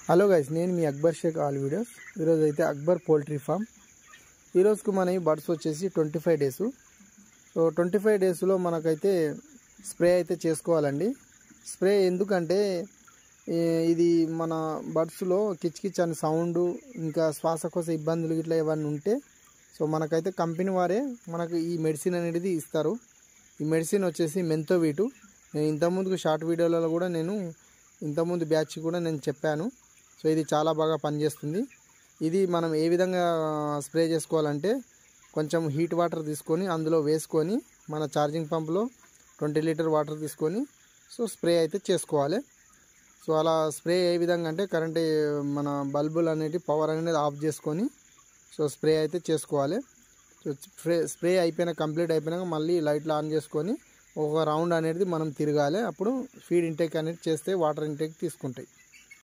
Hello guys, నేను మీ Akbar Sheikh all videos. ఈరోజు అయితే అక్బర్ పోల్ట్రీ ఫామ్. ఈరోజుకు మన బర్డ్స్ వచ్చేసి 25 డేస్. సో 25 డేస్లో మనకైతే స్ప్రే అయితే చేసుకోవాలండి. స్ప్రే ఎందుకంటే ఇది మన బర్డ్స్లో కిచ్ అని సౌండ్, ఇంకా శ్వాసకోశ ఇబ్బందులు ఇట్లా ఏమన్నా ఉంటే సో మనకైతే కంపెనీ వారే మనకు ఈ మెడిసిన్ అనేది ఇస్తారు. ఈ మెడిసిన్ వచ్చేసి మెంతోవీటు. నేను ఇంతకుముందు షార్ట్ వీడియోలలో కూడా ఇంతకుముందు బ్యాచ్ కూడా నేను చెప్పాను. సో ఇది చాలా బాగా పనిచేస్తుంది. ఇది మనం ఏ విధంగా స్ప్రే చేసుకోవాలంటే కొంచెం హీట్ వాటర్ తీసుకొని అందులో వేసుకొని మన ఛార్జింగ్ పంప్లో 20 లీటర్ వాటర్ తీసుకొని సో స్ప్రే అయితే చేసుకోవాలి. సో అలా స్ప్రే ఏ విధంగా అంటే కరెంట్ మన బల్బులు అనేది పవర్ అనేది ఆఫ్ చేసుకొని సో స్ప్రే అయితే చేసుకోవాలి. సో స్ప్రే కంప్లీట్ అయిపోయినాక మళ్ళీ లైట్లు ఆన్ చేసుకొని ఒక రౌండ్ అనేది మనం తిరగాలి. అప్పుడు ఫీడ్ ఇంటేక్ అనేది చేస్తే వాటర్ ఇంటేక్ తీసుకుంటాయి.